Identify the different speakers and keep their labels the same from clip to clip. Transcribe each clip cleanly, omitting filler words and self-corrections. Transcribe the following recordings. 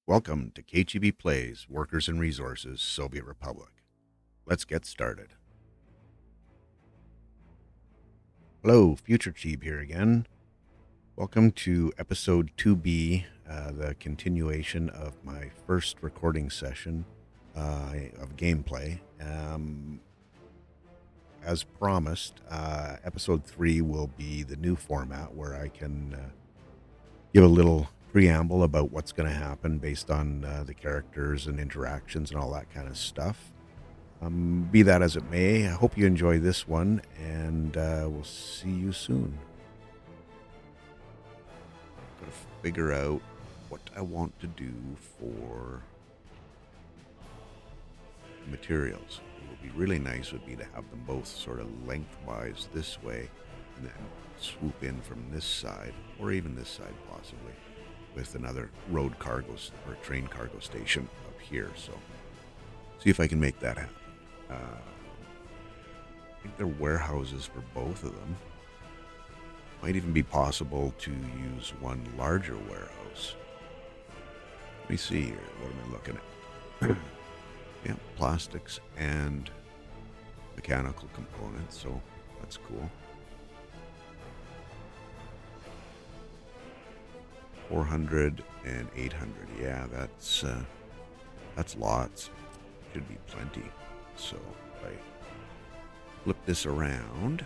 Speaker 1: Welcome to kcheebplays, Workers and Resources, Soviet Republic. Let's get started. Hello, Future Cheeb here again. Welcome to episode 2b, the continuation of my first recording session of gameplay. As promised, episode 3 will be the new format where I can give a little preamble about what's going to happen based on the characters and interactions and all that kind of stuff. Be that as it may, I hope you enjoy this one, and we'll see you soon. Got to figure out what I want to do for materials. It would be really nice would be to have them both sort of lengthwise this way and then swoop in from this side, or even this side possibly, with another road cargo or train cargo station up here. So see if I can make that happen. I think there are warehouses for both of them. Might even be possible to use one larger warehouse. Let me see here. What am I looking at? Yeah, plastics and mechanical components, so that's cool. 400 and 800. Yeah, that's lots. Should be plenty. So if I flip this around,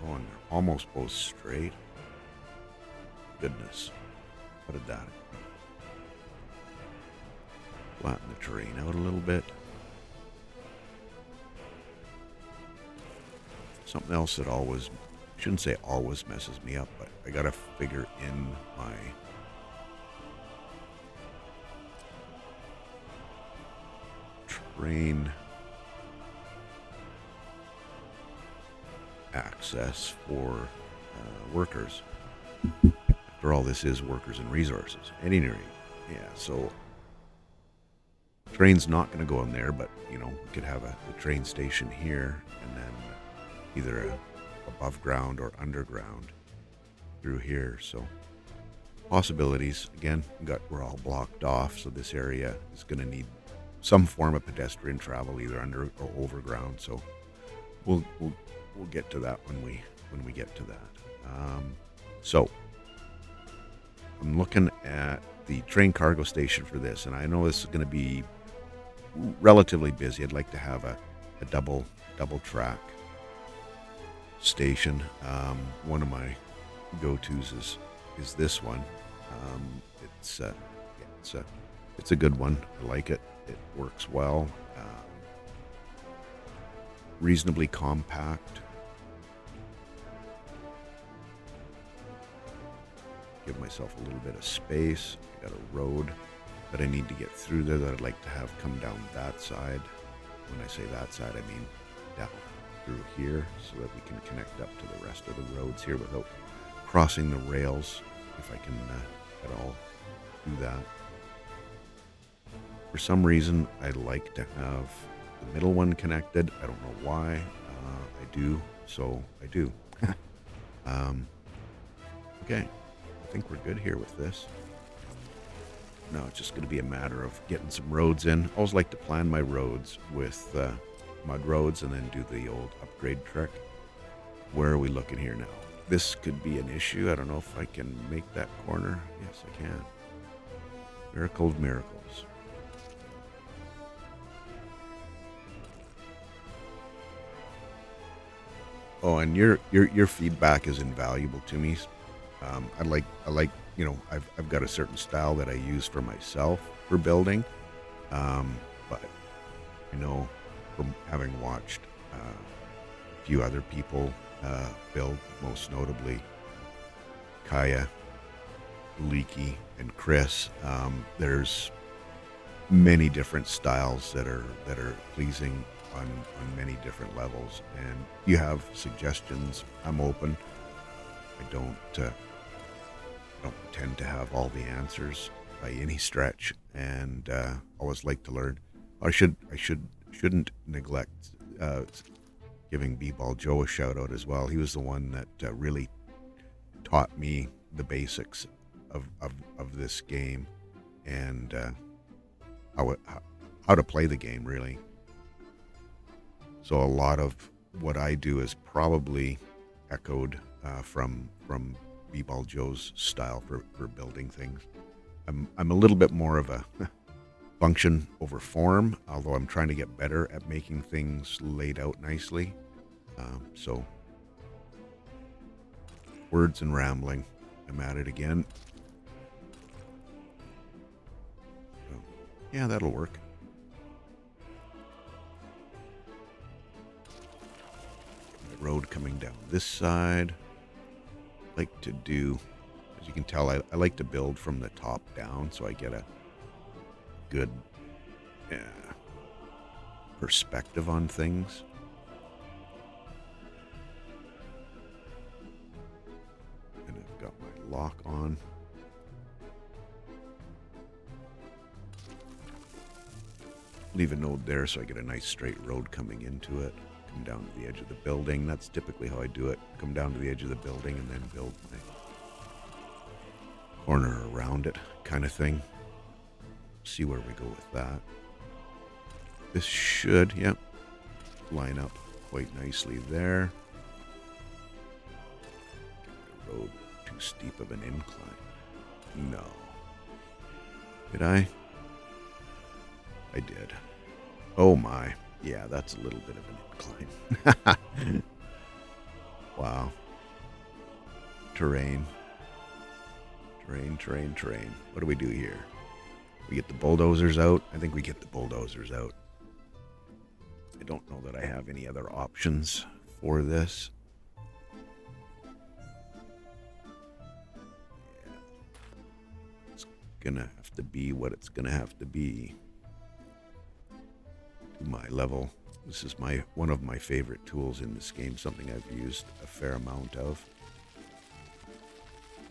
Speaker 1: oh, and they're almost both straight. Goodness, what did that? Flatten the terrain out a little bit. Something else that always, shouldn't say always messes me up, but I gotta figure in my train access for workers. After all, this is workers and resources. At any rate, yeah, so train's not going to go in there, but we could have a train station here and then either above ground or underground through here. So possibilities. Again, we're all blocked off, so this area is going to need some form of pedestrian travel, either under or over ground. So we'll get to that when we get to that. So I'm looking at the train cargo station for this, and I know this is going to be relatively busy. I'd like to have a double track station. One of my go-tos is this one. It's a good one. I like it. It works well. Reasonably compact. Give myself a little bit of space. I got a road that I need to get through there that I'd like to have come down that side. When I say that side, I mean down through here, so that we can connect up to the rest of the roads here without crossing the rails, if I can at all do that. For some reason, I like to have the middle one connected. I don't know why. I do, so I do. Okay, I think we're good here with this. No, it's just going to be a matter of getting some roads in. I always like to plan my roads with mud roads and then do the old upgrade trick. Where are we looking here now? This could be an issue. I don't know if I can make that corner. Yes, I can. Miracle of miracles. Oh, and your feedback is invaluable to me. I like I've got a certain style that I use for myself for building, but I know from having watched a few other people build, most notably Kaya, Leaky, and Chris. There's many different styles that are pleasing on many different levels, and you have suggestions. I'm open. I don't tend to have all the answers by any stretch, and always like to learn. I shouldn't neglect giving B-Ball Joe a shout out as well. He was the one that really taught me the basics of this game, and how to play the game, really. So a lot of what I do is probably echoed from B-Ball Joe's style for building things. I'm a little bit more of a function over form, although I'm trying to get better at making things laid out nicely. So words and rambling. I'm at it again. So, yeah, that'll work. My road coming down this side. Like to do, as you can tell, I like to build from the top down, so I get a good perspective on things. And I've got my lock on. Leave a node there so I get a nice straight road coming into it. Come down to the edge of the building. That's typically how I do it. Come down to the edge of the building and then build my corner around it, kind of thing. See where we go with that. This should, yep, line up quite nicely there. Get my road too steep of an incline. No. Did I? I did. Oh my. Yeah, that's a little bit of an incline. Wow. Terrain. What do we do here? We get the bulldozers out? I think we get the bulldozers out. I don't know that I have any other options for this. Yeah. It's gonna have to be what it's gonna have to be. To my level. This is one of my favorite tools in this game, something I've used a fair amount of.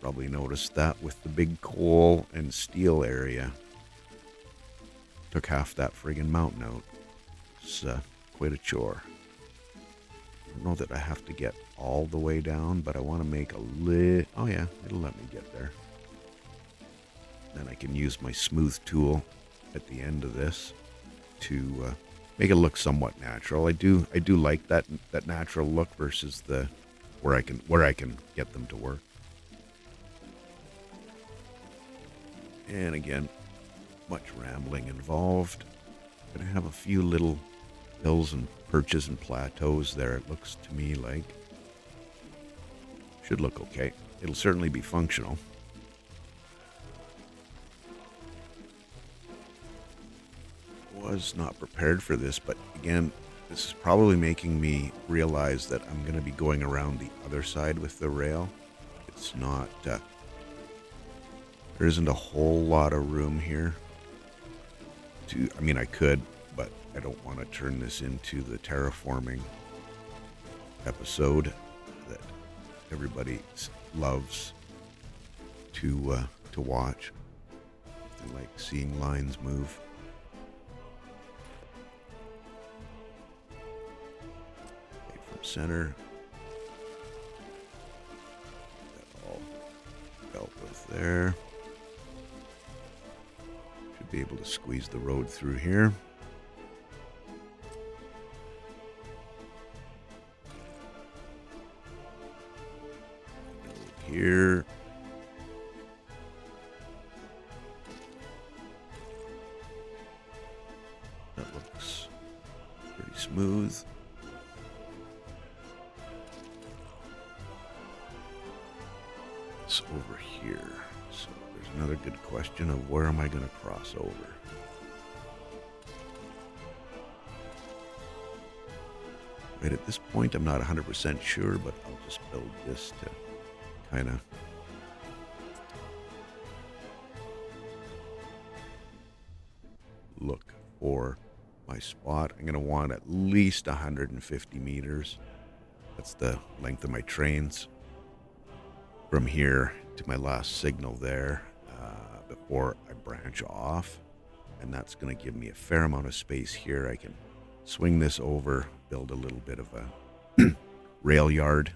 Speaker 1: Probably noticed that with the big coal and steel area. Took half that friggin' mountain out. It's quite a chore. I don't know that I have to get all the way down, but I want to make a little... Oh yeah, it'll let me get there. Then I can use my smooth tool at the end of this to make it look somewhat natural. I do like that natural look versus the where I can get them to work. And again, much rambling involved. Gonna have a few little hills and perches and plateaus there. It looks to me like should look okay. It'll certainly be functional. Was not prepared for this, but again, this is probably making me realize that I'm going to be going around the other side with the rail. It's not, there isn't a whole lot of room here to, I mean, I could, but I don't want to turn this into the terraforming episode that everybody loves to watch. They like seeing lines move. Center. That all dealt with there. Should be able to squeeze the road through here. Road here. That looks pretty smooth. Over here. So there's another good question of where am I going to cross over? Right at this point, I'm not 100% sure, but I'll just build this to kind of look for my spot. I'm going to want at least 150 meters. That's the length of my trains. From here to my last signal there before I branch off, and that's going to give me a fair amount of space here. I can swing this over, build a little bit of a rail yard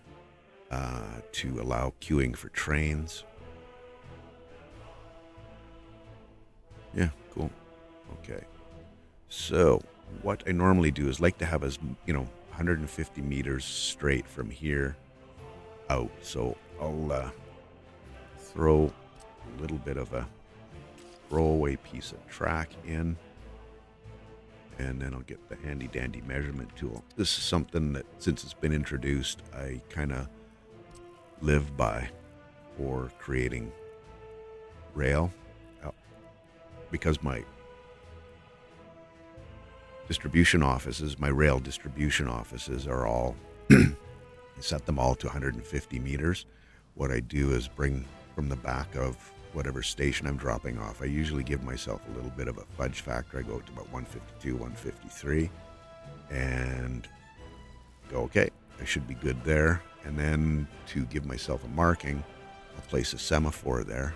Speaker 1: to allow queuing for trains. Yeah, cool. Okay. So what I normally do is like to have 150 meters straight from here out. So I'll throw a little bit of a throwaway piece of track in, and then I'll get the handy dandy measurement tool. This is something that, since it's been introduced, I kind of live by for creating rail, uh, because my rail distribution offices are all, I set them all to 150 meters. What I do is bring from the back of whatever station I'm dropping off. I usually give myself a little bit of a fudge factor. I go to about 152, 153, and go, okay, I should be good there. And then to give myself a marking, I'll place a semaphore there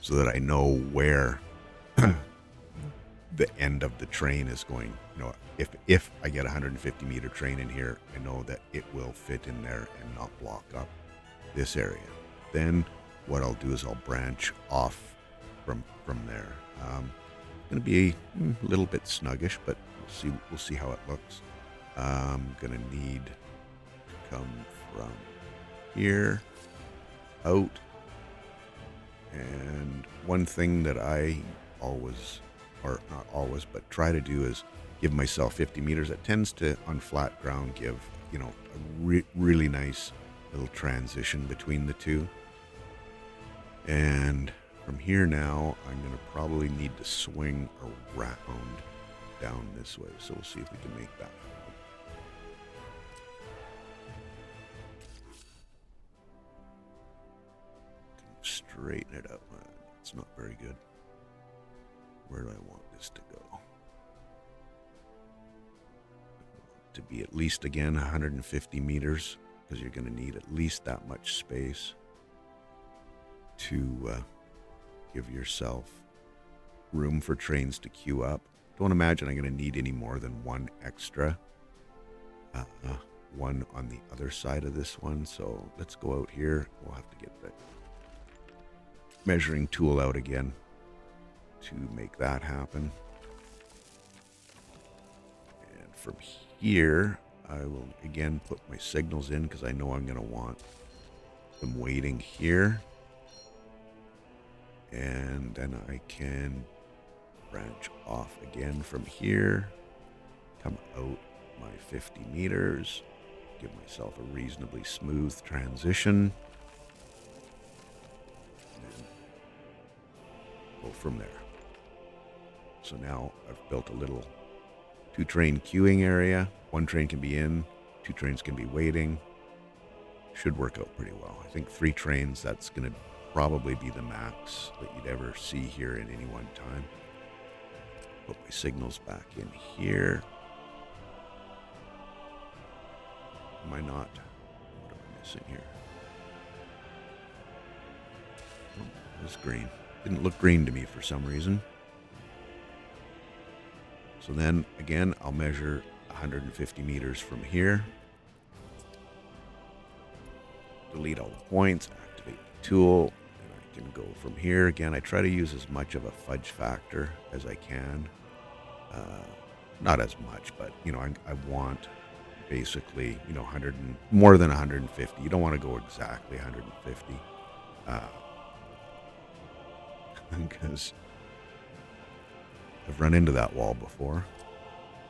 Speaker 1: so that I know where the end of the train is going. If I get a 150 meter train in here, I know that it will fit in there and not block up this area. Then what I'll do is I'll branch off from there. Going to be a little bit snuggish, but we'll see how it looks. I'm going to need to come from here out. And one thing that I always, or not always, but try to do is give myself 50 meters. That tends to, on flat ground, give, a really nice little transition between the two. And from here now, I'm going to probably need to swing around down this way. So we'll see if we can make that happen. Straighten it up. It's not very good. Where do I want this to go? To be at least, again, 150 meters, because you're going to need at least that much space to give yourself room for trains to queue up. Don't imagine I'm going to need any more than one extra, one on the other side of this one. So let's go out here. We'll have to get the measuring tool out again to make that happen. And from here, I will again put my signals in, because I know I'm going to want them waiting here. And then I can branch off again from here, come out my 50 meters, give myself a reasonably smooth transition, and then go from there. So now I've built a little 2-train queuing area. 1 train can be in, 2 trains can be waiting. Should work out pretty well. I think 3 trains, that's going to probably be the max that you'd ever see here in any one time. Put my signals back in here. Am I not? What am I missing here? Oh, it was green. Didn't look green to me for some reason. So then again, I'll measure 150 meters from here. Delete all the points, activate the tool, and I can go from here. Again, I try to use as much of a fudge factor as I can. Not as much, but I want basically 100 and more than 150. You don't want to go exactly 150, because I've run into that wall before,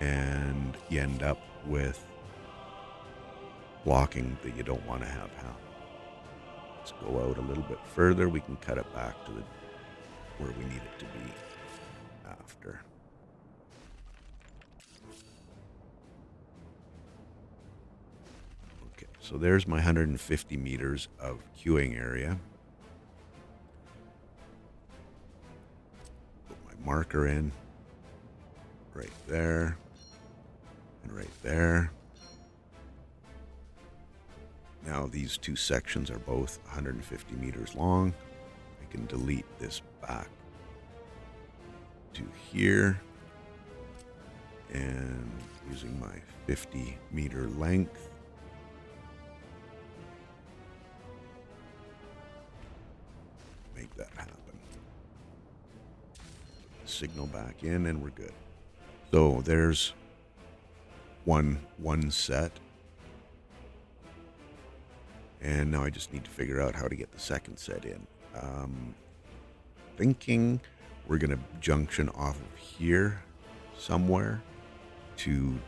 Speaker 1: and you end up with blocking that you don't want to have happen. Let's go out a little bit further. We can cut it back to where we need it to be after. Okay, so there's my 150 meters of queuing area. Put my marker in right there and right there. Now these 2 sections are both 150 meters long. I can delete this back to here, and using my 50 meter length, make that happen. signal back in, and we're good. So there's one set. And now I just need to figure out how to get the second set in. Thinking we're going to junction off of here somewhere to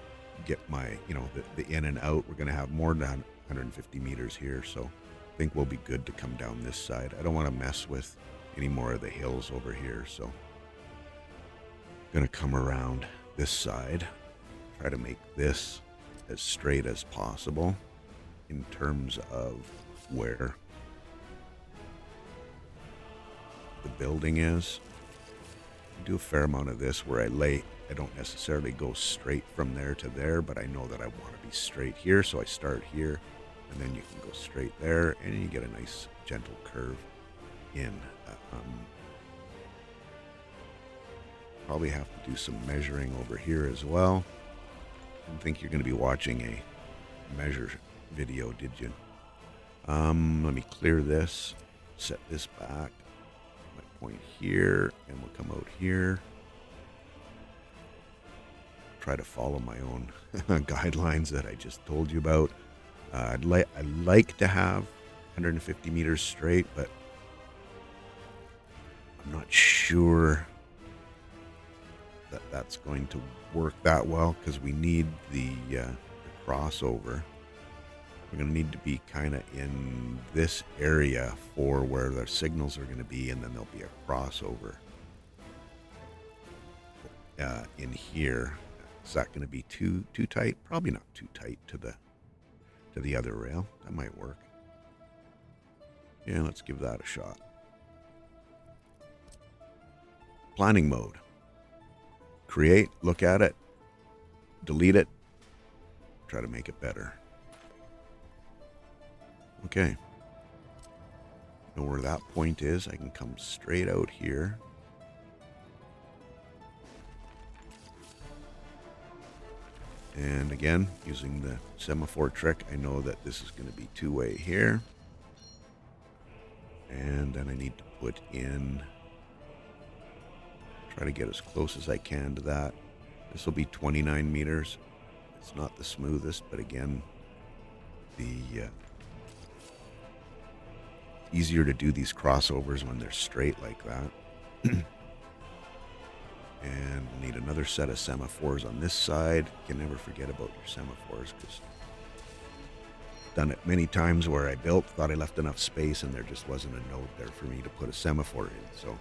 Speaker 1: get my, the in and out. We're going to have more than 150 meters here, so I think we'll be good to come down this side. I don't want to mess with any more of the hills over here, so I'm going to come around this side, try to make this as straight as possible in terms of where the building is. I do a fair amount of this where I don't necessarily go straight from there to there, but I know that I want to be straight here, so I start here, and then you can go straight there, and you get a nice gentle curve in. Probably have to do some measuring over here as well. I didn't think you're going to be watching a measure video, did you? Let me clear this, set this back, my point here, and we'll come out here. Try to follow my own guidelines that I just told you about. I'd like to have 150 meters straight, but I'm not sure that that's going to work that well, because we need the crossover. We're going to need to be kind of in this area for where the signals are going to be, and then there'll be a crossover in here. Is that going to be too tight? Probably not too tight to the other rail. That might work. Yeah, let's give that a shot. Planning mode. Create, look at it, delete it, try to make it better. Okay. Know where that point is. I can come straight out here. And again, using the semaphore trick, I know that this is going to be two-way here. And then I need to put in, try to get as close as I can to that. This will be 29 meters. It's not the smoothest, but again, easier to do these crossovers when they're straight like that. And we'll need another set of semaphores on this side. You can never forget about your semaphores, because I've done it many times where I thought I left enough space and there just wasn't a node there for me to put a semaphore in. So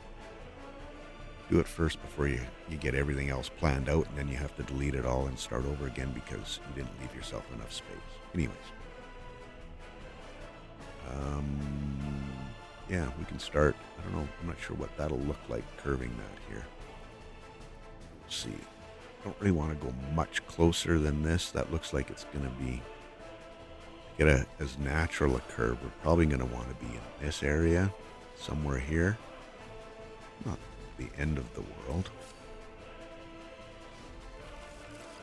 Speaker 1: do it first before you get everything else planned out, and then you have to delete it all and start over again because you didn't leave yourself enough space. Anyways. Yeah, we can start. I don't know. I'm not sure what that'll look like curving that here. Let's see. I don't really want to go much closer than this. That looks like it's going to be, to get as natural a curve, we're probably going to want to be in this area, somewhere here. Not the end of the world.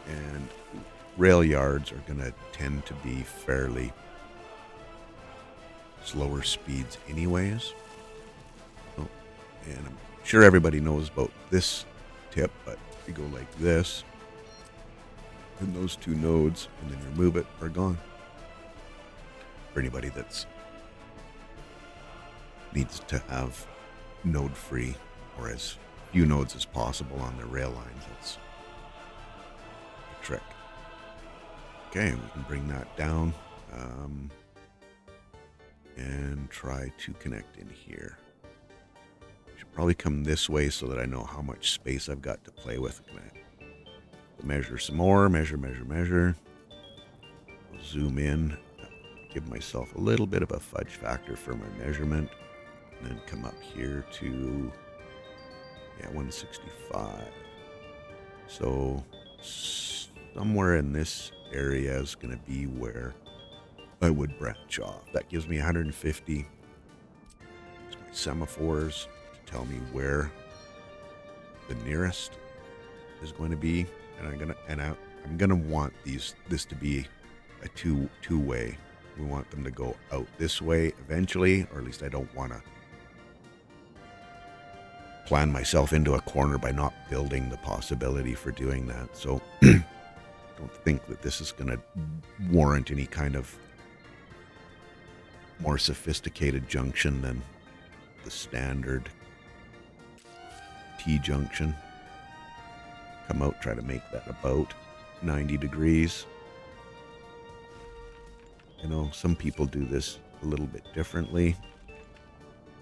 Speaker 1: And rail yards are going to tend to be fairly slower speeds anyways. Oh, and I'm sure everybody knows about this tip, but if you go like this, then those two nodes, and then remove it, are gone. For anybody that's needs to have node free, or as few nodes as possible on their rail lines, that's the trick. Okay, we can bring that down. And try to connect in here. Should probably come this way so that I know how much space I've got to play with. I'm gonna measure some more, measure. I'll zoom in, give myself a little bit of a fudge factor for my measurement, and then come up here to 165. So somewhere in this area is going to be where I would branch off. That gives me 150. Use my semaphores to tell me where the nearest is going to be, and I'm gonna want this to be a two-way. We want them to go out this way eventually, or at least I don't want to plan myself into a corner by not building the possibility for doing that. So don't think that this is going to warrant any kind of more sophisticated junction than the standard T-junction. Come out, try to make that about 90 degrees. You know, some people do this a little bit differently.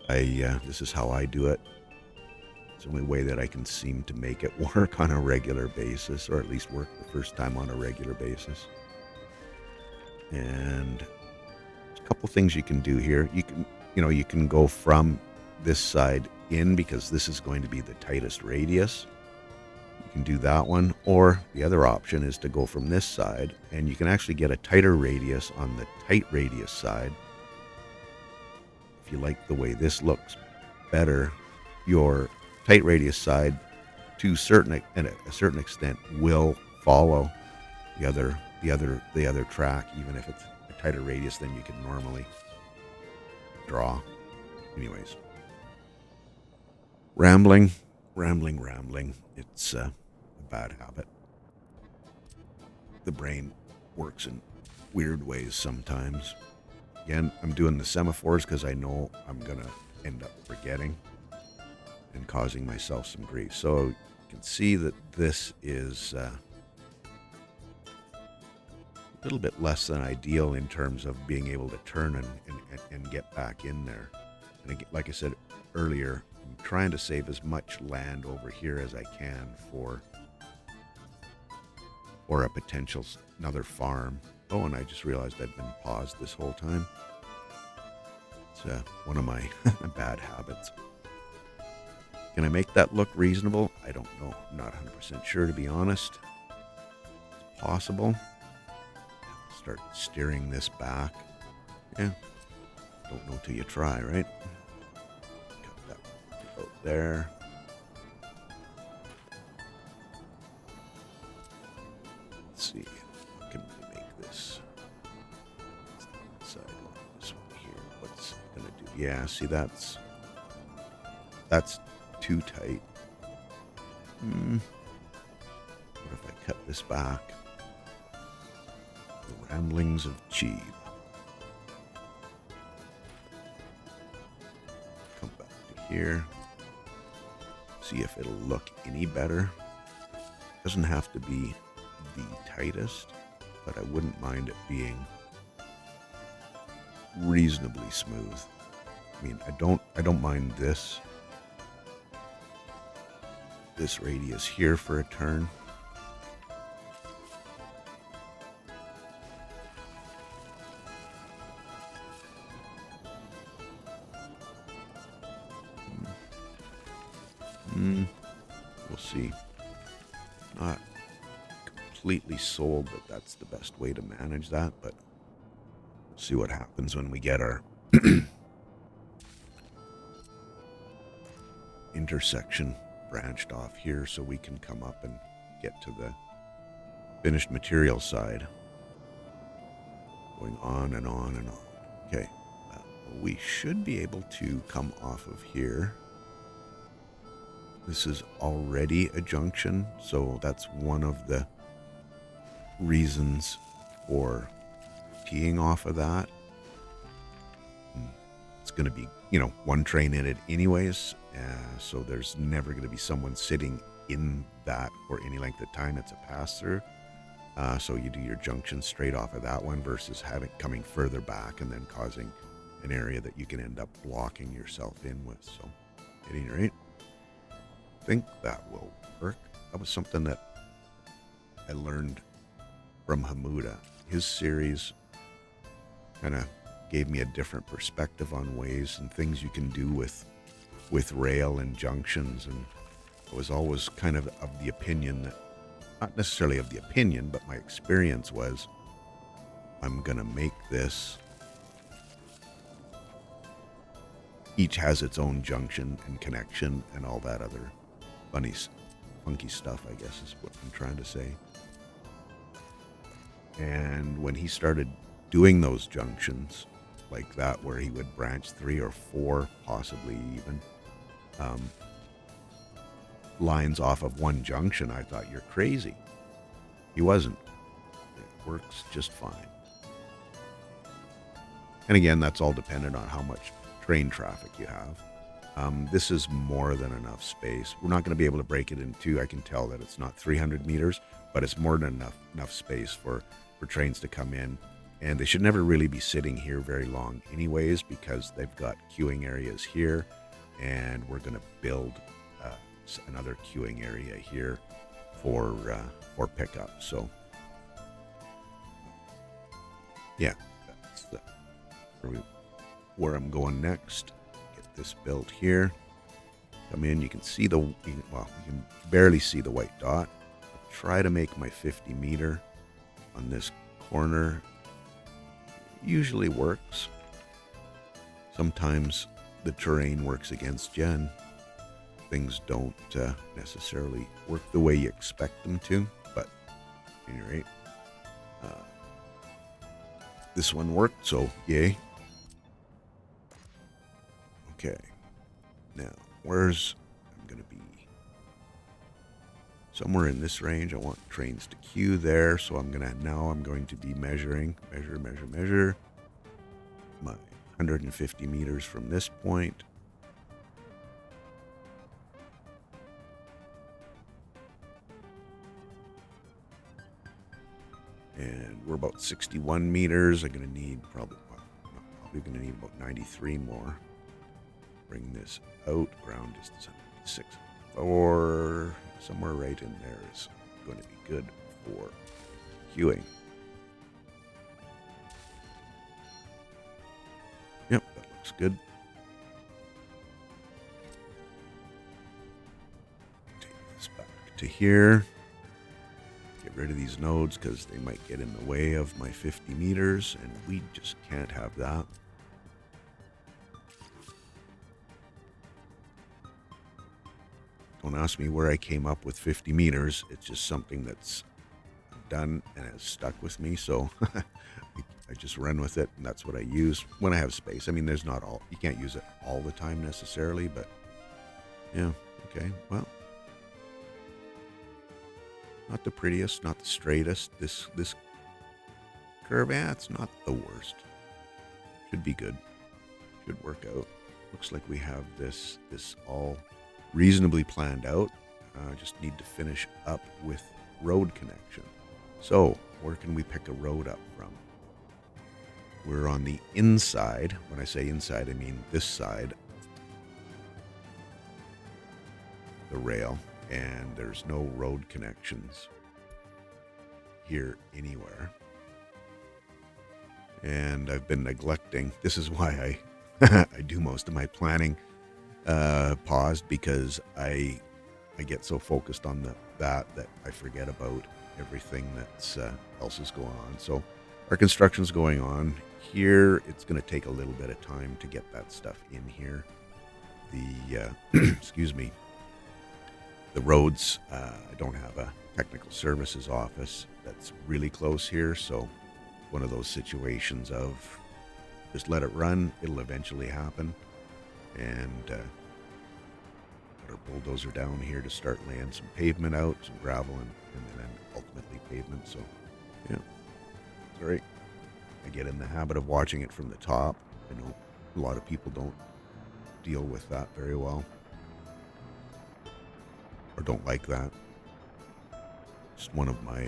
Speaker 1: This is how I do it. It's the only way that I can seem to make it work on a regular basis, or at least work the first time on a regular basis. And there's a couple things you can do here. You can go from this side in, because this is going to be the tightest radius. You can do that one, or the other option is to go from this side, and you can actually get a tighter radius on the tight radius side. If you like the way this looks better, your tight radius side to a certain extent will follow the other track, even if it's a tighter radius than you could normally draw. Anyways, rambling. It's a bad habit. The brain works in weird ways sometimes. Again, I'm doing the semaphores because I know I'm going to end up forgetting and causing myself some grief. So you can see that this is a little bit less than ideal in terms of being able to turn and get back in there. And again, like I said earlier, I'm trying to save as much land over here as I can for a potential another farm. Oh, and I just realized I'd been paused this whole time. It's one of my bad habits. Can I make that look reasonable? I don't know. I'm not 100% sure, to be honest. It's possible. Start steering this back. Yeah. Don't know till you try, right? Cut that out there. Let's see. How can we make this? Sideline this one here. What's it gonna do? Yeah, see, that's too tight. What if I cut this back? The ramblings of Cheeb. Come back to here. See if it'll look any better. Doesn't have to be the tightest, but I wouldn't mind it being reasonably smooth. I mean, I don't mind this radius here for a turn. We'll see. Not completely sold that that's the best way to manage that, but we'll see what happens when we get our intersection branched off here, so we can come up and get to the finished material side. Going on and on and on. Okay, we should be able to come off of here. This is already a junction, so that's one of the reasons for teeing off of that. It's going to be, one train in it anyways, so there's never going to be someone sitting in that for any length of time. It's a pass-through. So you do your junction straight off of that one versus coming further back and then causing an area that you can end up blocking yourself in with. So at any rate, I think that will work. That was something that I learned from Hamuda. His series kind of gave me a different perspective on ways and things you can do with rail and junctions. And I was always kind of the opinion that, not necessarily of the opinion, but my experience was, I'm going to make this, each has its own junction and connection and all that other funky stuff, I guess is what I'm trying to say. And when he started doing those junctions like that, where he would branch 3 or 4, possibly even, lines off of one junction, I thought, you're crazy. He wasn't. It works just fine. And again, that's all dependent on how much train traffic you have. This is more than enough space. We're not going to be able to break it in two. I can tell that it's not 300 meters, but it's more than enough space for trains to come in. And they should never really be sitting here very long anyways, because they've got queuing areas here, and we're going to build another queuing area here for pickup. So yeah, that's where I'm going next. Get this built here. Come in, you can see you can barely see the white dot. I'll try to make my 50 meter on this corner. Usually works. Sometimes the terrain works against Jen. Things don't necessarily work the way you expect them to, but at any rate, this one worked, so yay. Okay, now I'm gonna be somewhere in this range. I want trains to queue there, so I'm going to be measure my 150 meters from this point. And we're about 61 meters. I'm going to need probably going to need about 93 more. Bring this out. Ground distance 6.4. Somewhere right in there is going to be good for queuing. Yep, that looks good. Take this back to here. Get rid of these nodes because they might get in the way of my 50 meters, and we just can't have that. Don't ask me where I came up with 50 meters. It's just something that's done and has stuck with me, so I just run with it, and that's what I use when I have space. I mean, you can't use it all the time necessarily, but yeah, okay, well. Not the prettiest, not the straightest. This curve, it's not the worst. Should be good. Should work out. Looks like we have this all reasonably planned out. Just need to finish up with road connection. So, where can we pick a road up from? We're on the inside. When I say inside, I mean this side. The rail. And there's no road connections here anywhere. And I've been neglecting. This is why I do most of my planning paused, because I get so focused on that I forget about everything that's else is going on. So our construction's going on here. It's going to take a little bit of time to get that stuff in here. The excuse me. The roads, I don't have a technical services office that's really close here, so one of those situations of just let it run, it'll eventually happen. And put our bulldozer down here to start laying some pavement out, some gravel, and then ultimately pavement. So yeah, it's all right. I get in the habit of watching it from the top. I know a lot of people don't deal with that very well. Or don't like that. Just one of my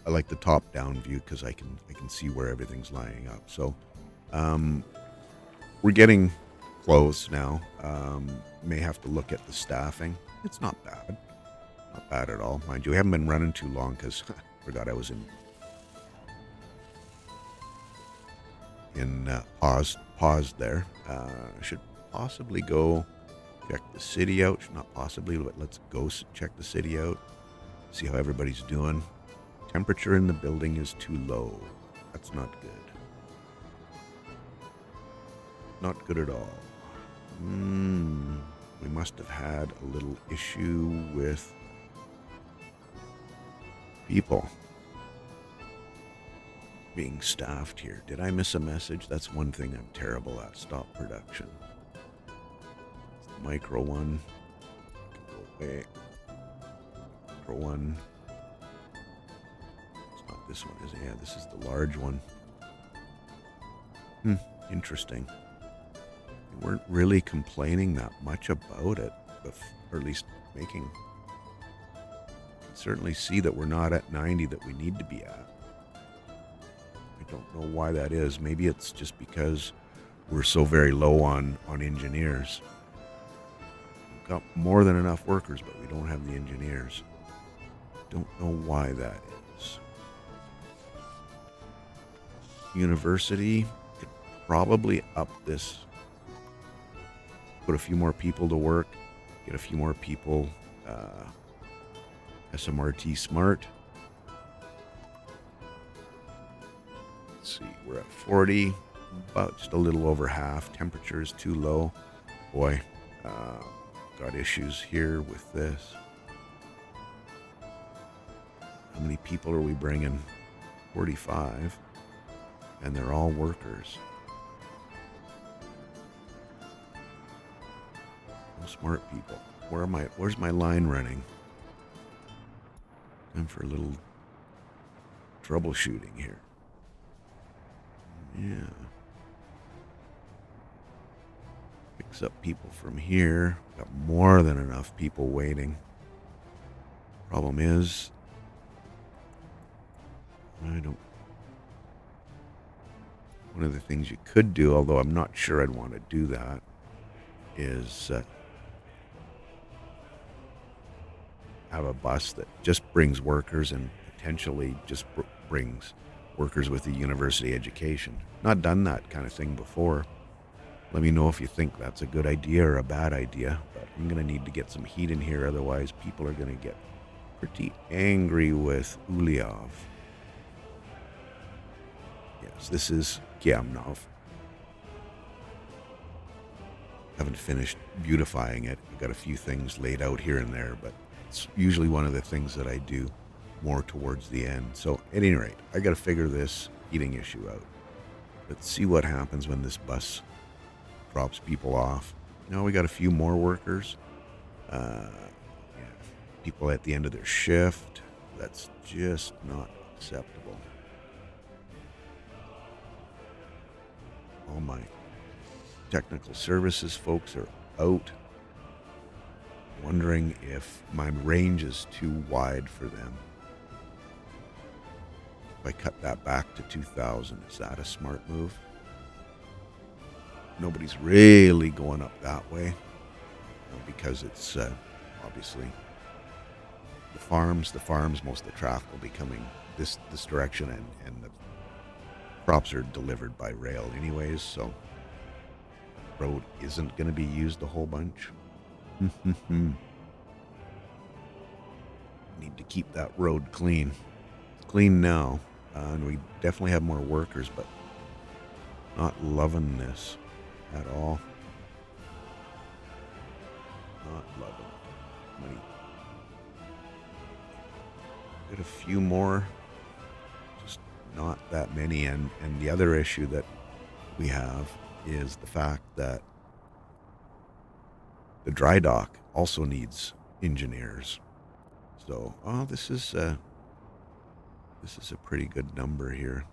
Speaker 1: I like the top down view because I can see where everything's lining up. So we're getting close now. May have to look at the staffing. It's not bad at all, mind you. We haven't been running too long because I forgot I was in pause there. Should possibly go check the city out. Not possibly, but let's go check the city out. See how everybody's doing. Temperature in the building is too low. That's not good. Not good at all. We must have had a little issue with people being staffed here. Did I miss a message? That's one thing I'm terrible at. Stop production. It's the micro one. Wait. For one. It's not this one, is it? Yeah, this is the large one. Interesting. They weren't really complaining that much about it, or at least making. I can certainly see that we're not at 90 that we need to be at. I don't know why that is. Maybe it's just because we're so very low on engineers. We've got more than enough workers, but we don't have the engineers. Don't know why that is. University could probably up this. Put a few more people to work. Get a few more people SMRT smart. Let's see, we're at 40, about just a little over half. Temperature is too low. Boy, got issues here with this. How many people are we bringing? 45, and they're all workers. No smart people. Where's my line running? Time for a little troubleshooting here. Yeah. Picks up people from here. Got more than enough people waiting. Problem is, one of the things you could do, although I'm not sure I'd want to do that, is have a bus that just brings workers and potentially just brings workers with a university education. Not done that kind of thing before. Let me know if you think that's a good idea or a bad idea, but I'm going to need to get some heat in here, otherwise people are going to get pretty angry with Uliov. Yes, this is Kiamnov. Haven't finished beautifying it. I've got a few things laid out here and there, but it's usually one of the things that I do more towards the end. So at any rate, I got to figure this heating issue out. Let's see what happens when this bus drops people off. Now we got a few more workers. People at the end of their shift. That's just not acceptable. All my technical services folks are out. Wondering if my range is too wide for them. If I cut that back to 2,000, is that a smart move? Nobody's really going up that way because it's obviously the farms, most of the traffic will be coming this direction, and the crops are delivered by rail anyways, so the road isn't going to be used a whole bunch. Need to keep that road clean. It's clean now, and we definitely have more workers, but not loving this at all. Not loving it. Money. Got a few more, just not that many, and the other issue that we have is the fact that the dry dock also needs engineers. So, this is a pretty good number here.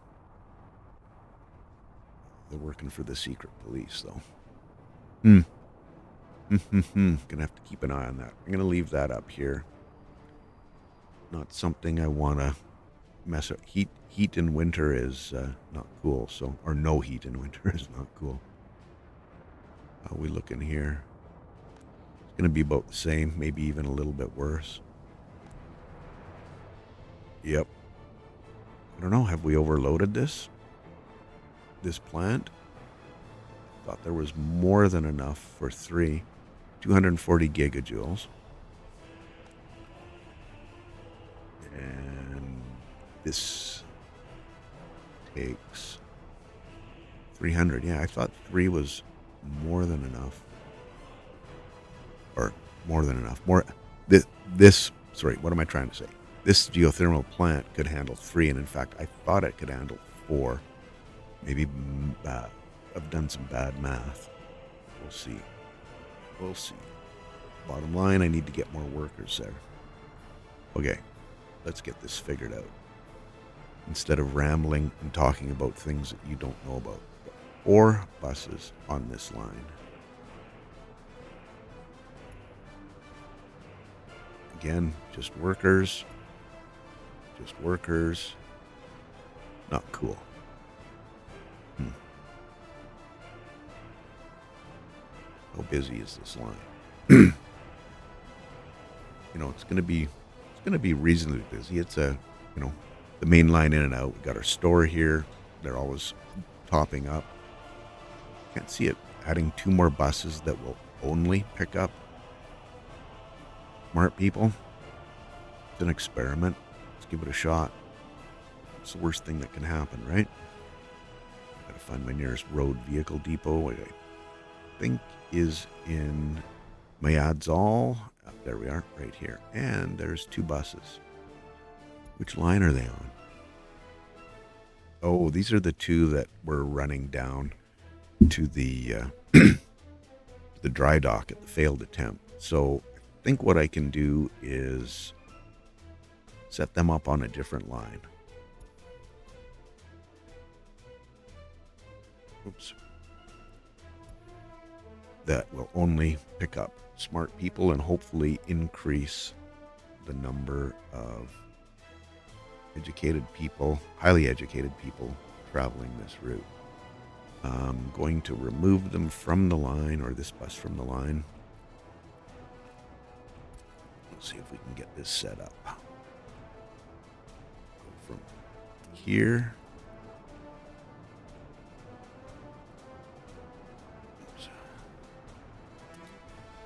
Speaker 1: They're working for the secret police, though. Gonna have to keep an eye on that. I'm gonna leave that up here. Not something I want to mess up. Heat in winter is not cool. So, or no heat in winter is not cool. How are we looking here? It's gonna be about the same, maybe even a little bit worse. Yep. I don't know. Have we overloaded this plant? Thought there was more than enough for 240 gigajoules. And this takes 300. Yeah, I thought 3 was more than enough. Or more than enough. Sorry, what am I trying to say? This geothermal plant could handle 3, and in fact, I thought it could handle 4. Maybe I've done some bad math. We'll see. Bottom line, I need to get more workers there. Okay, let's get this figured out. Instead of rambling and talking about things that you don't know about. 4 buses on this line. Again, just workers. Just workers. Not cool. How busy is this line? It's going to be reasonably busy. It's the main line in and out. We got our store here. They're always topping up. Can't see it adding 2 more buses that will only pick up smart people. It's an experiment. Let's give it a shot. It's the worst thing that can happen, right? I gotta find my nearest road vehicle depot. I think is in Mayadzal. There we are, right here. And there's 2 buses. Which line are they on? Oh, these are the 2 that were running down to the the dry dock at the failed attempt. So I think what I can do is set them up on a different line. Oops. That will only pick up smart people and hopefully increase the number of educated people, highly educated people traveling this route. I'm going to remove them from the line, or this bus from the line. Let's see if we can get this set up. Go from here.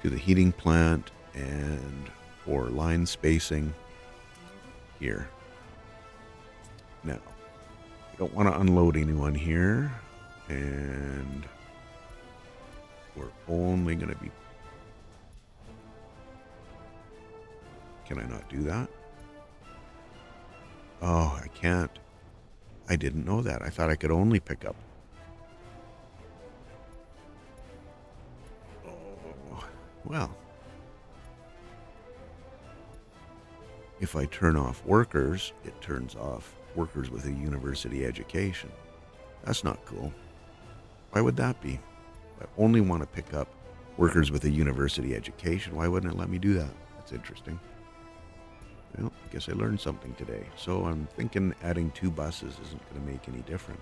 Speaker 1: To the heating plant, and for line spacing here. Now, we don't want to unload anyone here, and we're only going to be... Can I not do that? Oh, I can't. I didn't know that. I thought I could only pick up. Oh, well. If I turn off workers, it turns off workers with a university education. That's not cool. Why would that be? I only want to pick up workers with a university education. Why wouldn't it let me do that? That's interesting. Well, I guess I learned something today. So I'm thinking adding 2 buses isn't going to make any difference.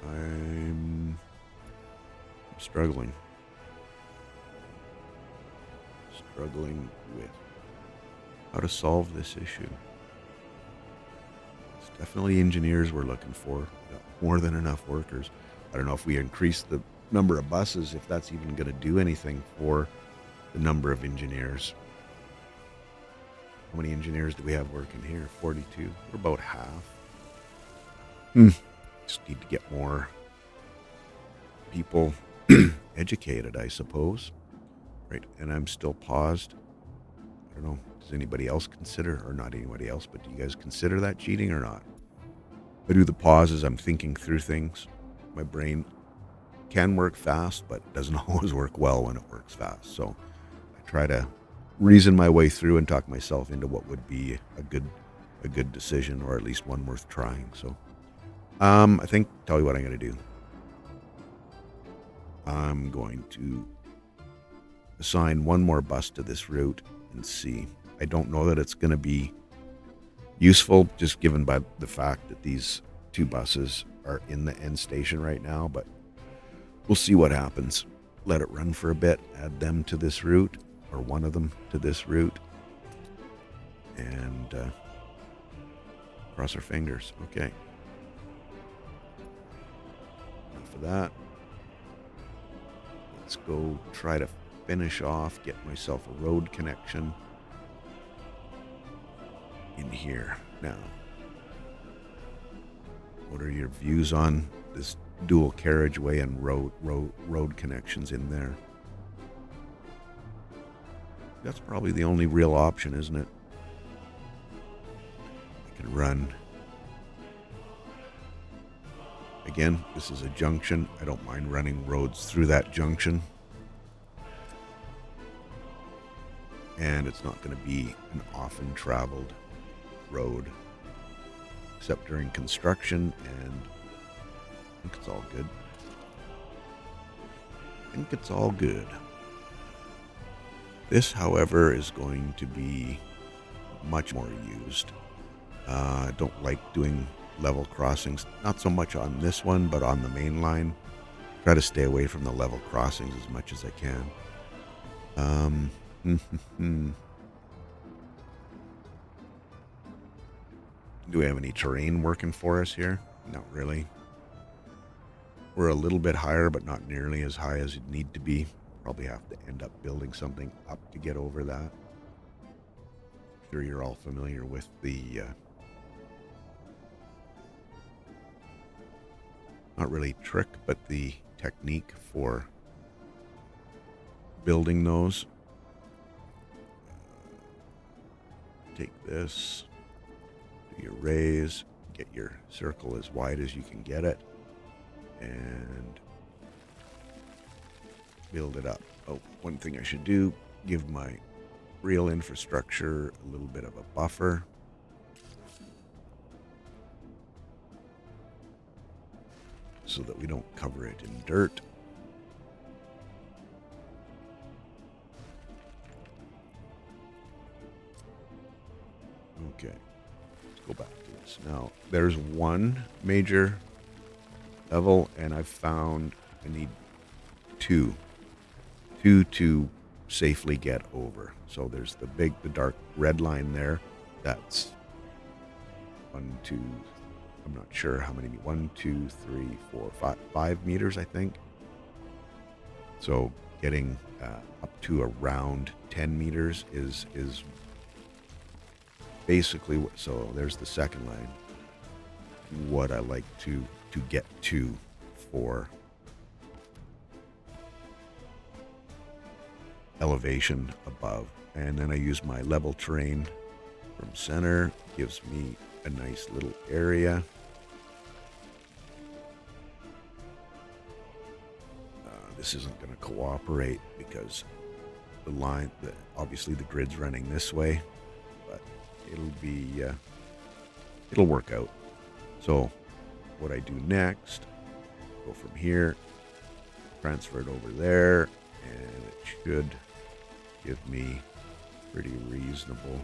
Speaker 1: I'm struggling. Struggling with how to solve this issue. It's definitely engineers we're looking for. We've got more than enough workers. I don't know if we increase the number of buses, if that's even going to do anything for the number of engineers. How many engineers do we have working here? 42. We're about half. Just need to get more people educated, I suppose. Right, and I'm still paused. I don't know. Does anybody else consider, or not anybody else, but do you guys consider that cheating or not? I do the pauses. I'm thinking through things. My brain can work fast, but doesn't always work well when it works fast. So I try to reason my way through and talk myself into what would be a good decision, or at least one worth trying. So I think, tell you what I'm going to do. I'm going to assign 1 more bus to this route and see. I don't know that it's going to be useful, just given by the fact that these 2 buses are in the end station right now, but we'll see what happens. Let it run for a bit, add them to this route, or 1 of them to this route, and cross our fingers. Okay. Enough of that. Let's go try to finish off, get myself a road connection in here. Now, what are your views on this dual carriageway and road connections in there? That's probably the only real option, isn't it? I can run. Again, this is a junction. I don't mind running roads through that junction. and it's not going to be an often traveled road, except during construction, and I think it's all good. I think it's all good. This, however, is going to be much more used. I don't like doing level crossings, not so much on this one, but on the main line. Try to stay away from the level crossings as much as I can. Do we have any terrain working for us here? Not really. We're a little bit higher, but not nearly as high as it need to be. Probably have to end up building something up to get over that. I'm sure you're all familiar with the not really trick, but the technique for building those. Take this, do your raise, get your circle as wide as you can get it, and build it up. Oh, one thing I should do, give my real infrastructure a little bit of a buffer. So that we don't cover it in dirt. Okay, let's go back to this. Now, there's one major level, and I've found I need two to safely get over. So there's the dark red line there. That's 1, 2, I'm not sure how many, 1, 2, 3, 4, 5 meters, I think. So getting up to around 10 meters is basically so there's the second line. What I like to get to for elevation above, and then I use my level terrain from center. Gives me a nice little area. This isn't going to cooperate because the line, obviously the grid's running this way, but it'll work out. So what I do next, go from here, transfer it over there, and it should give me pretty reasonable.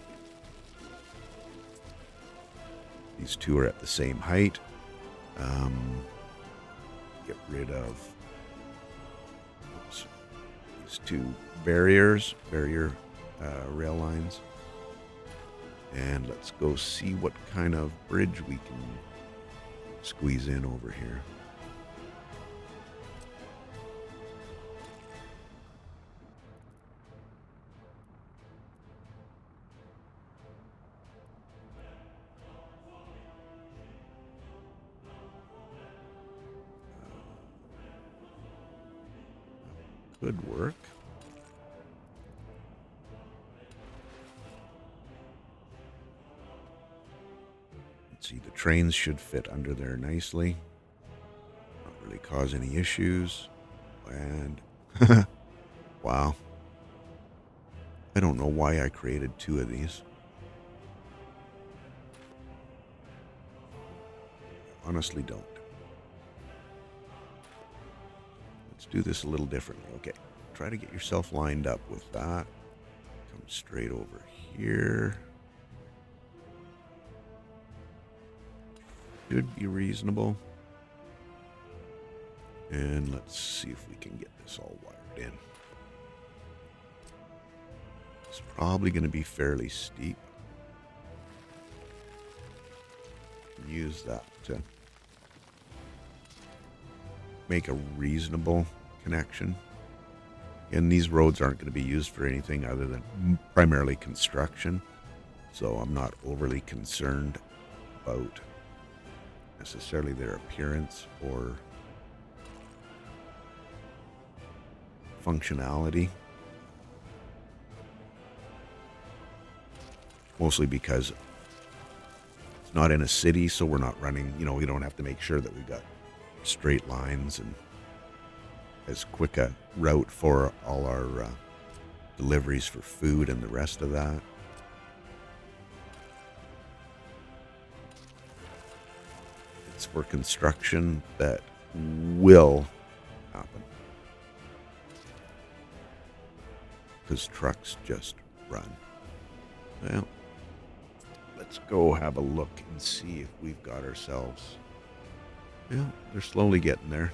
Speaker 1: These two are at the same height. Get rid of these two barrier rail lines, and let's go see what kind of bridge we can squeeze in over here. Could work. Let's see, the trains should fit under there nicely. Not really cause any issues. And wow. I don't know why I created two of these. Honestly don't. Let's do this a little differently. Okay, try to get yourself lined up with that. Come straight over here. Should be reasonable. And let's see if we can get this all wired in. It's probably going to be fairly steep. Use that to make a reasonable connection. And these roads aren't going to be used for anything other than primarily construction, so I'm not overly concerned about necessarily their appearance or functionality. Mostly because it's not in a city, so we're not running, we don't have to make sure that we've got straight lines and as quick a route for all our deliveries for food and the rest of that. It's for construction that will happen, because trucks just run. Well, let's go have a look and see if we've got ourselves. Well, they're slowly getting there.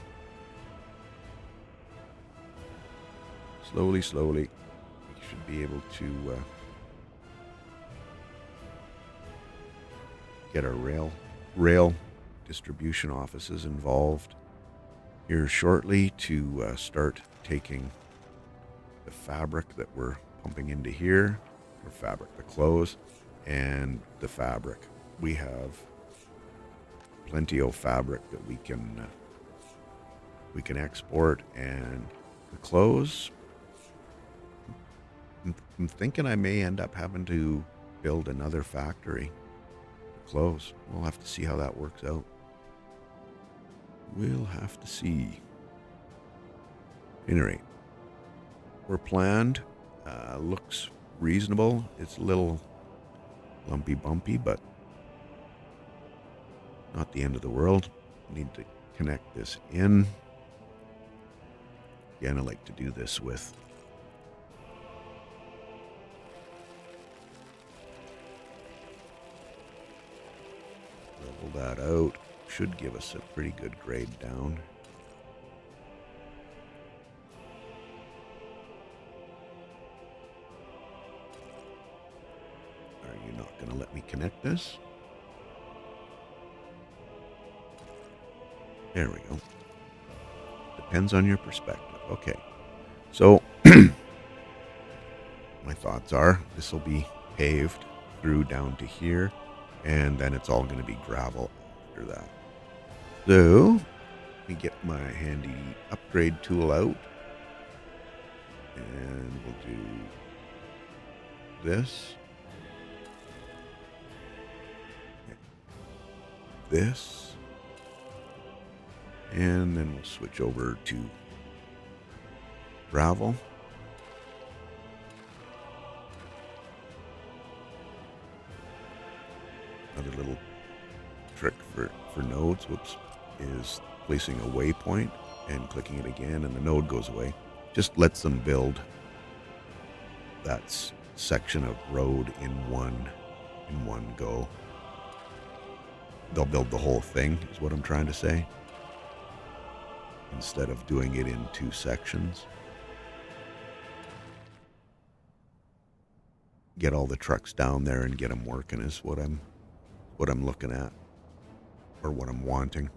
Speaker 1: Slowly. We should be able to get our rail distribution offices involved here shortly to start taking the fabric that we're pumping into here, or fabric, the clothes, and the fabric. We have plenty of fabric that we can export, and the clothes. I'm thinking I may end up having to build another factory for clothes. We'll have to see how that works out. We'll have to see. Anyway, we're planned. Looks reasonable. It's a little lumpy bumpy, but not the end of the world. Need to connect this in. Again, I like to do this with level that out. Should give us a pretty good grade down. Are you not going to let me connect this? There we go. Depends on your perspective. Okay. So, my thoughts are this will be paved through down to here, and then it's all going to be gravel after that. So, let me get my handy upgrade tool out, and we'll do this. This. And then we'll switch over to gravel. Another little trick for nodes, is placing a waypoint and clicking it again, and the node goes away. Just lets them build that section of road in one go. They'll build the whole thing, is what I'm trying to say, instead of doing it in two sections. Get all the trucks down there and get them working is what I'm looking at, or what I'm wanting.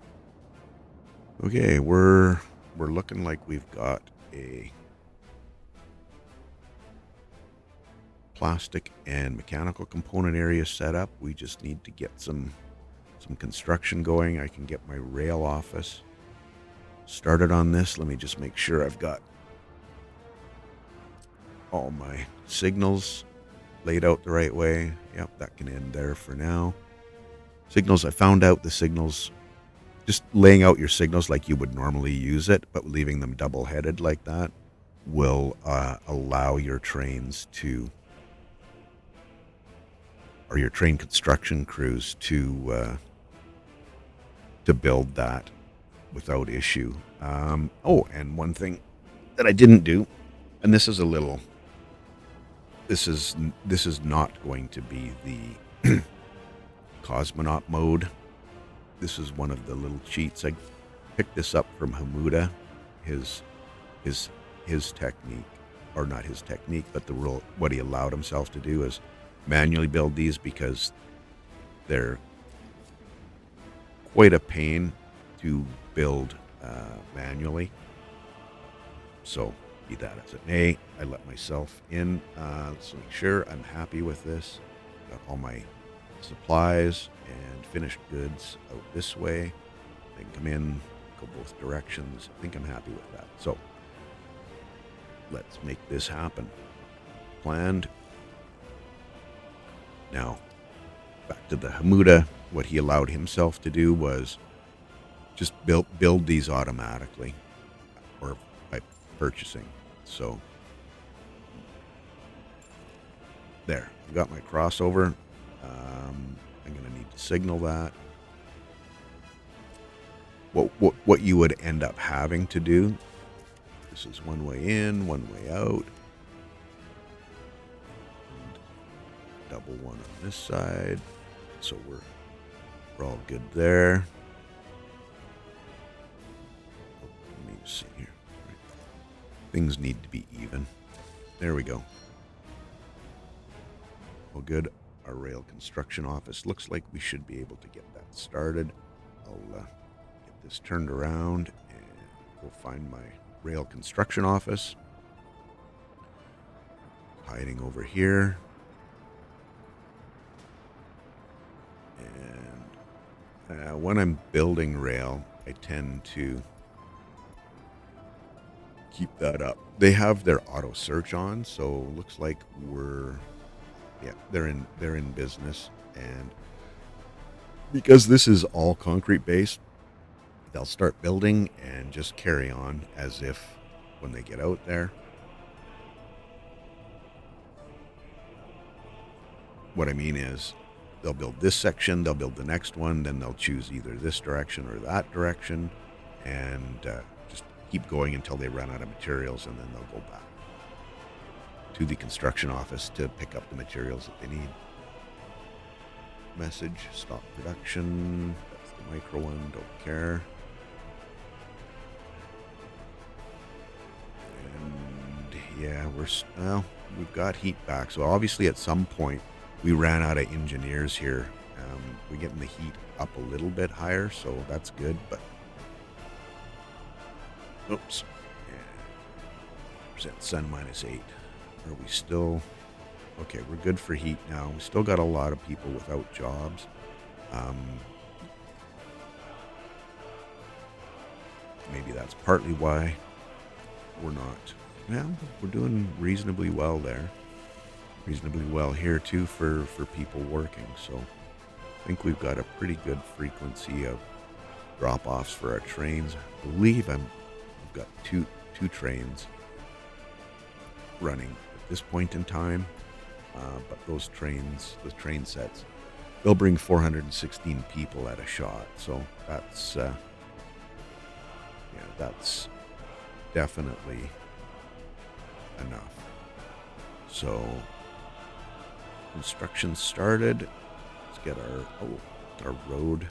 Speaker 1: Okay, we're looking like we've got a plastic and mechanical component area set up. We just need to get some construction going. I can get my rail office started on this. Let me just make sure I've got all my signals laid out the right way. Yep, that can end there for now. Signals, I found out the signals, just laying out your signals like you would normally use it, but leaving them double-headed like that will allow your trains to, or your train construction crews to build that without issue. Oh, and one thing that I didn't do, and this is not going to be the cosmonaut mode. This is one of the little cheats. I picked this up from Hamuda, his technique, or not his technique, but what he allowed himself to do is manually build these, because they're quite a pain to build manually. So be that as it may, I let myself in. Let's make sure I'm happy with this. Got all my supplies and finished goods out this way. They can come in, go both directions. I think I'm happy with that. So let's make this happen. Planned. Now, back to the Hamuda. What he allowed himself to do was just build these automatically, or by purchasing. So There, I've got my crossover. I'm going to need to signal that. What you would end up having to do, this is one way in, one way out. And double one on this side. So we're all good there. Let me see here. Right. Things need to be even. There we go. Well, good. Our rail construction office looks like we should be able to get that started. I'll get this turned around and go find my rail construction office. Hiding over here. And when I'm building rail, I tend to keep that up. They have their auto search on, so looks like they're in business. And because this is all concrete based, they'll start building and just carry on as if when they get out there. What I mean is they'll build this section, they'll build the next one, then they'll choose either this direction or that direction, and just keep going until they run out of materials, and then they'll go back to the construction office to pick up the materials that they need. Message, stop production. That's the micro one, don't care. And yeah, we've got heat back. So obviously at some point we ran out of engineers here. We're getting the heat up a little bit higher, so that's good, but oops. Yeah. Sun -8. Are we still okay? We're good for heat now. We still got a lot of people without jobs. Maybe that's partly why we're not. Well, we're doing reasonably well there. Reasonably well here too for people working. So I think we've got a pretty good frequency of drop-offs for our trains. I believe we've got two trains running at this point in time, but the train sets, they'll bring 416 people at a shot. So that's definitely enough. So construction started. Let's get our road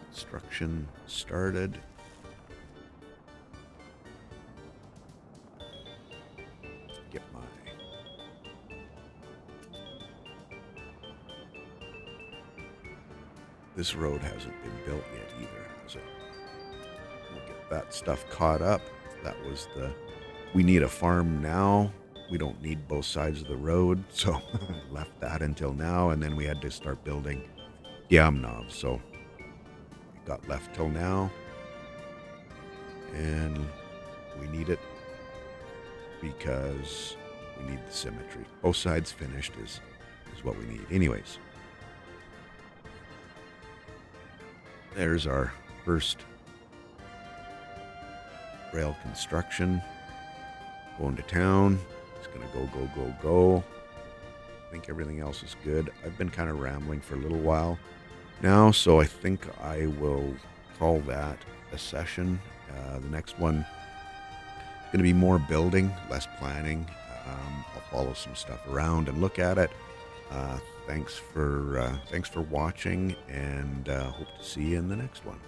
Speaker 1: construction started. Get my this road hasn't been built yet either, has it? We'll get that stuff caught up. That was we need a farm now. We don't need both sides of the road, so left that until now, and then we had to start building Yamnov, so it got left till now, and we need it because we need the symmetry. Both sides finished is what we need. Anyways, there's our first rail construction. Going to town. It's going to go. I think everything else is good. I've been kind of rambling for a little while now, so I think I will call that a session. The next one is going to be more building, less planning. I'll follow some stuff around and look at it. Thanks for watching, and hope to see you in the next one.